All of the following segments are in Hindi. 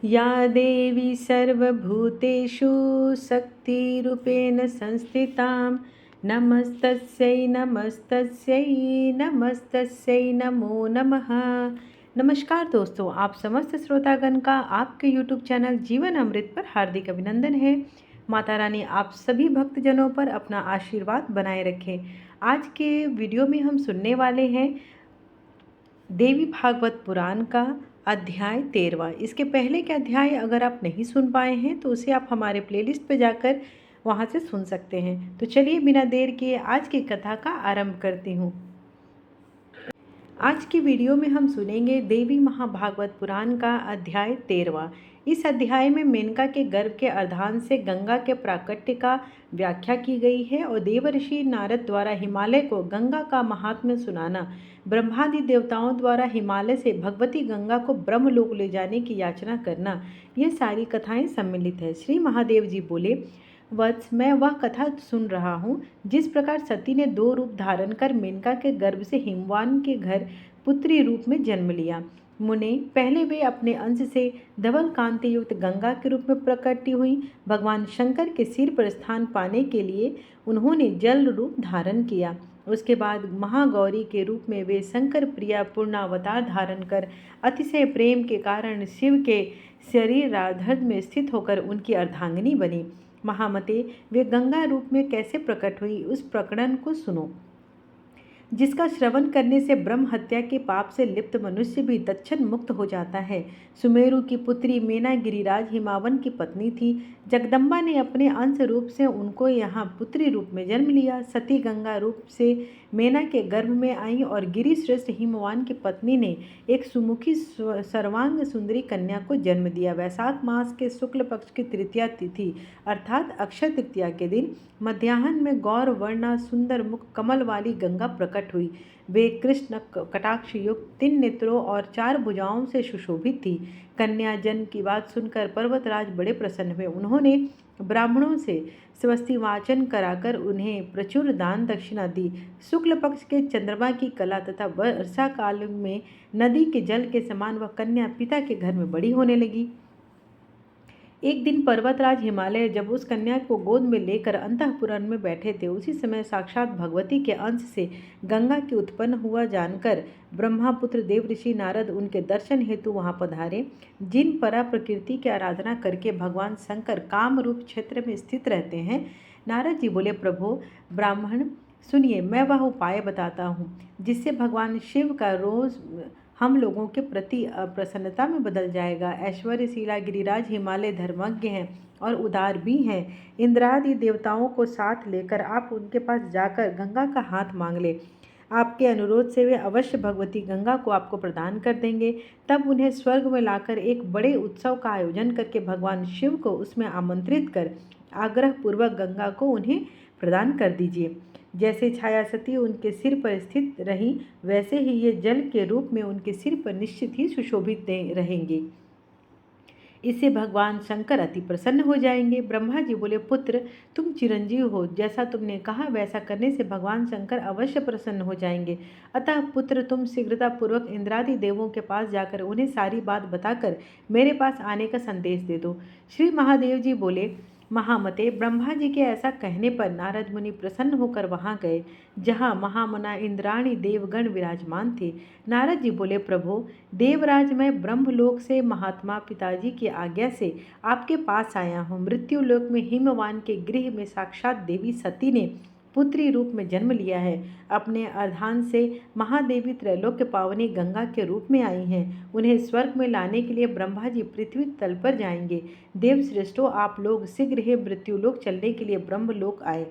या देवी सर्वभूतेषु शक्तिरूपेण संस्थितां नमस्तस्यै नमस्तस्यै नमस्तस्यै नमो नमः। नमस्कार दोस्तों, आप समस्त श्रोतागण का आपके YouTube चैनल जीवन अमृत पर हार्दिक अभिनंदन है। माता रानी आप सभी भक्तजनों पर अपना आशीर्वाद बनाए रखें। आज के वीडियो में हम सुनने वाले हैं देवी भागवत पुराण का अध्याय 13वां। इसके पहले के अध्याय अगर आप नहीं सुन पाए हैं तो उसे आप हमारे प्लेलिस्ट पर जाकर वहां से सुन सकते हैं। तो चलिए बिना देर किए आज की कथा का आरंभ करती हूँ। आज की वीडियो में हम सुनेंगे देवी महाभागवत पुराण का अध्याय 13वां। इस अध्याय में मेनका के गर्भ के अर्धांन से गंगा के प्राकट्य का व्याख्या की गई है और देवर्षि नारद द्वारा हिमालय को गंगा का महात्म्य सुनाना, ब्रह्मादि देवताओं द्वारा हिमालय से भगवती गंगा को ब्रह्मलोक ले जाने की याचना करना, ये सारी कथाएं सम्मिलित है। श्री महादेव जी बोले, वत्स, मैं वह कथा सुन रहा हूँ जिस प्रकार सती ने 2 रूप धारण कर मेनका के गर्भ से हिमवान के घर पुत्री रूप में जन्म लिया। मुने, पहले वे अपने अंश से धवल कांति युक्त गंगा के रूप में प्रकट हुई। भगवान शंकर के सिर पर स्थान पाने के लिए उन्होंने जल रूप धारण किया। उसके बाद महागौरी के रूप में वे शंकर प्रिया पूर्णावतार धारण कर अतिशय प्रेम के कारण शिव के शरीर राधर में स्थित होकर उनकी अर्धांगिनी बनी। महामते, वे गंगा रूप में कैसे प्रकट हुई, उस प्रकरण को सुनो, जिसका श्रवण करने से ब्रह्म हत्या के पाप से लिप्त मनुष्य भी तत्क्षण मुक्त हो जाता है। सुमेरु की पुत्री मेना गिरिराज हिमावन की पत्नी थी। जगदम्बा ने अपने अंश रूप से उनको यहाँ पुत्री रूप में जन्म लिया। सती गंगा रूप से मेना के गर्भ में आई और गिरिश्रेष्ठ हिमवान की पत्नी ने एक सुमुखी सर्वांग सुंदरी कन्या को जन्म दिया। वैशाख मास के शुक्ल पक्ष की तृतीया तिथि अर्थात अक्षय तृतीया के दिन मध्याह्न में गौर वर्णा सुंदर मुख कमल वाली गंगा प्रकट हुई। वे कृष्ण कटाक्ष युक्त 3 नेत्रों और 4 भुजाओं से सुशोभित थी। कन्या जन्म की बात सुनकर पर्वतराज बड़े प्रसन्न हुए। उन्होंने ब्राह्मणों से स्वस्ति वाचन कराकर उन्हें प्रचुर दान दक्षिणा दी। शुक्ल पक्ष के चंद्रमा की कला तथा वर्षा काल में नदी के जल के समान वह कन्या पिता के घर में बड़ी होने लगी। एक दिन पर्वतराज हिमालय जब उस कन्या को गोद में लेकर अंतःपुर में बैठे थे, उसी समय साक्षात भगवती के अंश से गंगा के उत्पन्न हुआ जानकर ब्रह्मापुत्र देवऋषि नारद उनके दर्शन हेतु वहां पधारे। जिन परा प्रकृति की आराधना करके भगवान शंकर काम रूप क्षेत्र में स्थित रहते हैं, नारद जी बोले, प्रभु ब्राह्मण सुनिए, मैं वह उपाय बताता हूँ जिससे भगवान शिव का रोज हम लोगों के प्रति प्रसन्नता में बदल जाएगा। ऐश्वर्यशीला गिरिराज हिमालय धर्मज्ञ हैं और उदार भी हैं। इंद्रादि देवताओं को साथ लेकर आप उनके पास जाकर गंगा का हाथ मांग ले। आपके अनुरोध से वे अवश्य भगवती गंगा को आपको प्रदान कर देंगे। तब उन्हें स्वर्ग में लाकर एक बड़े उत्सव का आयोजन करके भगवान शिव को उसमें आमंत्रित कर आग्रह पूर्वक गंगा को उन्हें प्रदान कर दीजिए। जैसे छाया सती उनके सिर पर स्थित रही, वैसे ही ये जल के रूप में उनके सिर पर निश्चित ही सुशोभित रहेंगे। इससे भगवान शंकर अति प्रसन्न हो जाएंगे। ब्रह्मा जी बोले, पुत्र तुम चिरंजीव हो, जैसा तुमने कहा वैसा करने से भगवान शंकर अवश्य प्रसन्न हो जाएंगे। अतः पुत्र तुम शीघ्रतापूर्वक इंद्रादि देवों के पास जाकर उन्हें सारी बात बताकर मेरे पास आने का संदेश दे दो। श्री महादेव जी बोले, महामते, ब्रह्मा जी के ऐसा कहने पर नारद मुनि प्रसन्न होकर वहां गए जहां महामना इंद्राणी देवगण विराजमान थे। नारद जी बोले, प्रभु देवराज, मैं ब्रह्मलोक से महात्मा पिताजी की आज्ञा से आपके पास आया हूँ। मृत्युलोक में हिमवान के गृह में साक्षात देवी सती ने पुत्री रूप में जन्म लिया है। अपने अर्धान से महादेवी त्रैलोक्य पावनी गंगा के रूप में आई हैं। उन्हें स्वर्ग में लाने के लिए ब्रह्मा जी पृथ्वी तल पर जाएंगे। देव श्रेष्ठों, आप लोग शीघ्र ही मृत्युलोक चलने के लिए ब्रह्मलोक आए।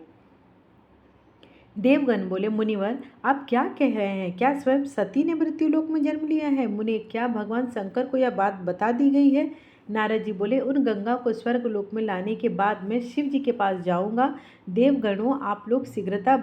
देवगण बोले, मुनिवर आप क्या कह रहे हैं? क्या स्वयं सती ने मृत्युलोक में जन्म लिया है? मुने, क्या भगवान शंकर को यह बात बता दी गई है? नारद जी बोले, उन गंगा को स्वर्ग लोक में लाने के बाद मैं शिव जी के पास जाऊंगा। देवगणों, आप लोग शीघ्रता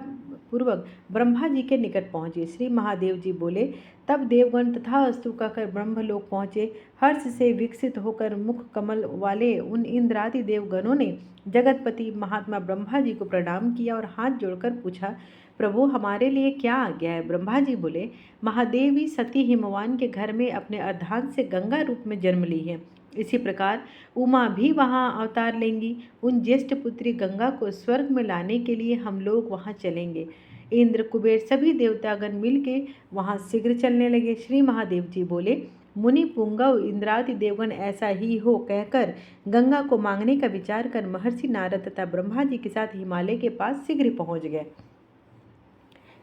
पूर्वक ब्रह्मा जी के निकट पहुँचे। श्री महादेव जी बोले, तब देवगण तथास्तु कहकर ब्रह्मलोक पहुँचे। हर्ष से विकसित होकर मुख कमल वाले उन इंद्रादि देवगणों ने जगतपति महात्मा ब्रह्मा जी को प्रणाम किया और हाथ जोड़कर पूछा, प्रभु हमारे लिए क्या आज्ञा है? ब्रह्मा जी बोले, महादेवी सती हिमवान के घर में अपने अर्धांग से गंगा रूप में जन्म ली है। इसी प्रकार उमा भी वहाँ अवतार लेंगी। उन ज्येष्ठ पुत्री गंगा को स्वर्ग में लाने के लिए हम लोग वहाँ चलेंगे। इंद्र, कुबेर सभी देवतागण मिलके वहाँ शीघ्र चलने लगे। श्री महादेव जी बोले, मुनि पुंगव इंद्रादि देवगण ऐसा ही हो कहकर गंगा को मांगने का विचार कर महर्षि नारद तथा ब्रह्मा जी के साथ हिमालय के पास शीघ्र पहुँच गए।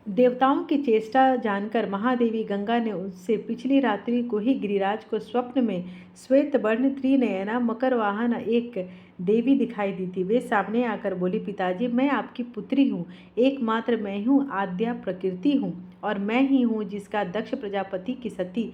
देवताओं की चेष्टा जानकर महादेवी गंगा ने उससे पिछली रात्रि को ही गिरिराज को स्वप्न में श्वेत वर्ण त्रिनयना मकर वाहन एक देवी दिखाई दी थी। वे सामने आकर बोली, पिताजी मैं आपकी पुत्री हूँ, एकमात्र मैं हूँ, आद्या प्रकृति हूँ और मैं ही हूँ जिसका दक्ष प्रजापति की सती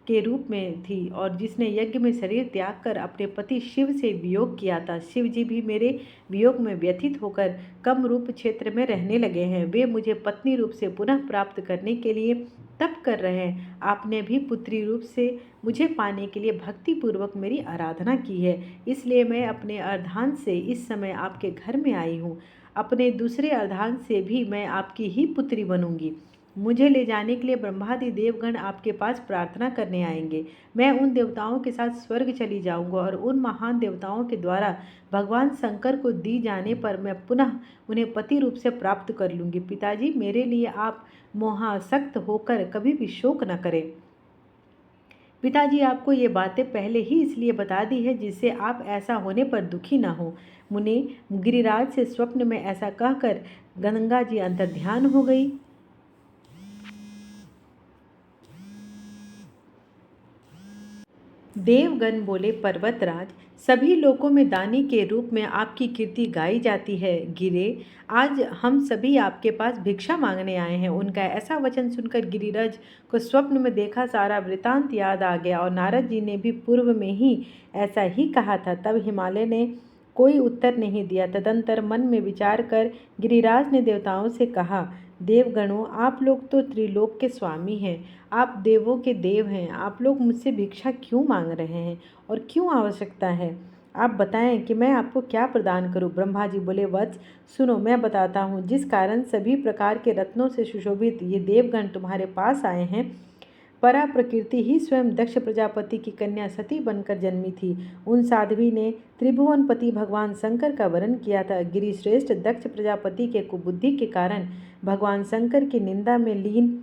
के रूप में थी और जिसने यज्ञ में शरीर त्याग कर अपने पति शिव से वियोग किया था। शिव जी भी मेरे वियोग में व्यथित होकर कम रूप क्षेत्र में रहने लगे हैं। वे मुझे पत्नी रूप से पुनः प्राप्त करने के लिए तप कर रहे हैं। आपने भी पुत्री रूप से मुझे पाने के लिए भक्ति पूर्वक मेरी आराधना की है, इसलिए मैं अपने अर्धांत से इस समय आपके घर में आई हूँ। अपने दूसरे अर्धांत से भी मैं आपकी ही पुत्री बनूंगी। मुझे ले जाने के लिए ब्रह्मादि देवगण आपके पास प्रार्थना करने आएंगे। मैं उन देवताओं के साथ स्वर्ग चली जाऊंगा और उन महान देवताओं के द्वारा भगवान शंकर को दी जाने पर मैं पुनः उन्हें पति रूप से प्राप्त कर लूँगी। पिताजी मेरे लिए आप मोहासक्त होकर कभी भी शोक न करें। पिताजी आपको ये बातें पहले ही इसलिए बता दी है जिससे आप ऐसा होने पर दुखी न हो। मुने गिरिराज से स्वप्न में ऐसा कहकर गंगा जी अंतर्ध्यान हो गई। देवगण बोले, पर्वतराज सभी लोकों में दानी के रूप में आपकी कीर्ति गाई जाती है। गिरे आज हम सभी आपके पास भिक्षा मांगने आए हैं। उनका ऐसा वचन सुनकर गिरिराज को स्वप्न में देखा सारा वृतांत याद आ गया और नारद जी ने भी पूर्व में ही ऐसा ही कहा था। तब हिमालय ने कोई उत्तर नहीं दिया। तदंतर मन में विचार कर गिरिराज ने देवताओं से कहा, देवगणों आप लोग तो त्रिलोक के स्वामी हैं, आप देवों के देव हैं, आप लोग मुझसे भिक्षा क्यों मांग रहे हैं और क्यों आवश्यकता है? आप बताएं कि मैं आपको क्या प्रदान करूं। ब्रह्मा जी बोले, वत्स सुनो मैं बताता हूं। जिस कारण सभी प्रकार के रत्नों से सुशोभित ये देवगण तुम्हारे पास आए हैं, परा प्रकृति ही स्वयं दक्ष प्रजापति की कन्या सती बनकर जन्मी थी। उन साध्वी ने त्रिभुवनपति भगवान शंकर का वरण किया था। गिरिश्रेष्ठ दक्ष प्रजापति के कुबुद्धि के कारण भगवान शंकर की निंदा में लीन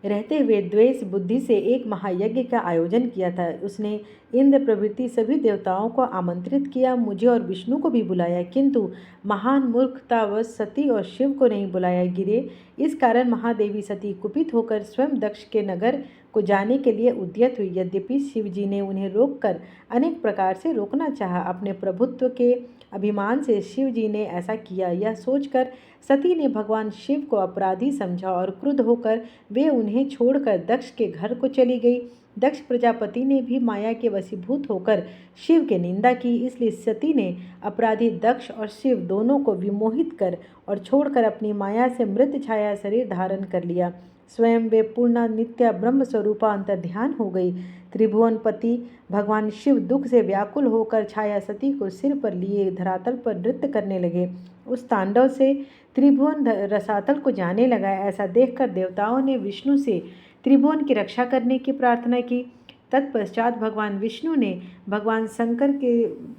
रहते हुए द्वेष बुद्धि से एक महायज्ञ का आयोजन किया था। उसने इंद्र प्रभृति सभी देवताओं को आमंत्रित किया, मुझे और विष्णु को भी बुलाया, किंतु महान मूर्खतावश सती और शिव को नहीं बुलाया। गिरे इस कारण महादेवी सती कुपित होकर स्वयं दक्ष के नगर को जाने के लिए उद्यत हुई। यद्यपि शिव जी ने उन्हें रोककर अनेक प्रकार से रोकना चाहा, अपने प्रभुत्व के अभिमान से शिव जी ने ऐसा किया। यह सोचकर सती ने भगवान शिव को अपराधी समझा और क्रुद्ध होकर वे उन्हें छोड़कर दक्ष के घर को चली गई। दक्ष प्रजापति ने भी माया के वशीभूत होकर शिव की निंदा की, इसलिए सती ने अपराधी दक्ष और शिव दोनों को विमोहित कर और छोड़कर अपनी माया से मृत छाया शरीर धारण कर लिया। स्वयं वे पूर्ण नित्य ब्रह्म स्वरूपा अंतर्ध्यान हो गई। त्रिभुवनपति भगवान शिव दुख से व्याकुल होकर छाया सती को सिर पर लिए धरातल पर नृत्य करने लगे। उस तांडव से त्रिभुवन रसातल को जाने लगा। ऐसा देखकर देवताओं ने विष्णु से त्रिभुवन की रक्षा करने की प्रार्थना की। तत्पश्चात भगवान विष्णु ने भगवान शंकर के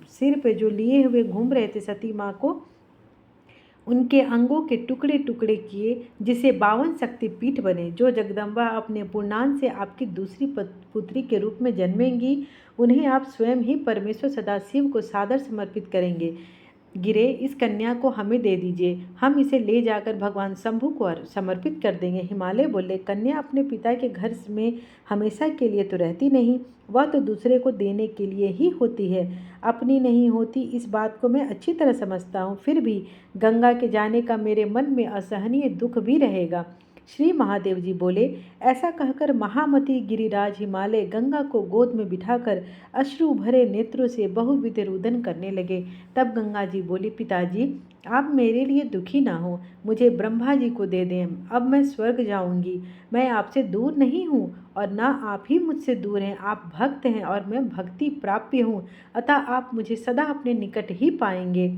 सिर पे जो लिए हुए घूम रहे थे सती माँ को उनके अंगों के टुकड़े टुकड़े किए, जिसे 52 शक्तिपीठ बने। जो जगदम्बा अपने पूर्णांश से आपकी दूसरी पुत्री के रूप में जन्मेंगी, उन्हें आप स्वयं ही परमेश्वर सदाशिव को सादर समर्पित करेंगे। गिरे इस कन्या को हमें दे दीजिए, हम इसे ले जाकर भगवान शंभु को समर्पित कर देंगे। हिमालय बोले, कन्या अपने पिता के घर में हमेशा के लिए तो रहती नहीं, वह तो दूसरे को देने के लिए ही होती है, अपनी नहीं होती। इस बात को मैं अच्छी तरह समझता हूँ, फिर भी गंगा के जाने का मेरे मन में असहनीय दुख भी रहेगा। श्री महादेव जी बोले, ऐसा कहकर महामती गिरिराज हिमालय गंगा को गोद में बिठाकर अश्रु भरे नेत्रों से बहुविध रुदन करने लगे। तब गंगा जी बोली, पिताजी आप मेरे लिए दुखी ना हो, मुझे ब्रह्मा जी को दे दें, अब मैं स्वर्ग जाऊंगी। मैं आपसे दूर नहीं हूँ और ना आप ही मुझसे दूर हैं। आप भक्त हैं और मैं भक्ति प्राप्य हूँ, अतः आप मुझे सदा अपने निकट ही पाएंगे।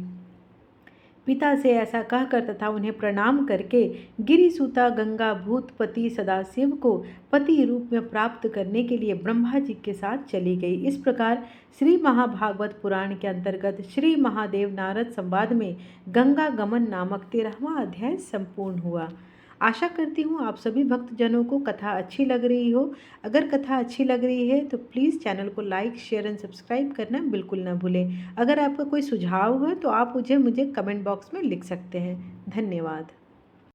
पिता से ऐसा कहकर तथा उन्हें प्रणाम करके गिरिसुता गंगा भूतपति सदाशिव को पति रूप में प्राप्त करने के लिए ब्रह्मा जी के साथ चली गई। इस प्रकार श्री महाभागवत पुराण के अंतर्गत श्री महादेव नारद संवाद में गंगा गमन नामक 13वां अध्याय संपूर्ण हुआ। आशा करती हूँ आप सभी भक्तजनों को कथा अच्छी लग रही हो। अगर कथा अच्छी लग रही है तो प्लीज़ चैनल को लाइक शेयर एंड सब्सक्राइब करना बिल्कुल ना भूलें। अगर आपका कोई सुझाव है तो आप मुझे कमेंट बॉक्स में लिख सकते हैं। धन्यवाद।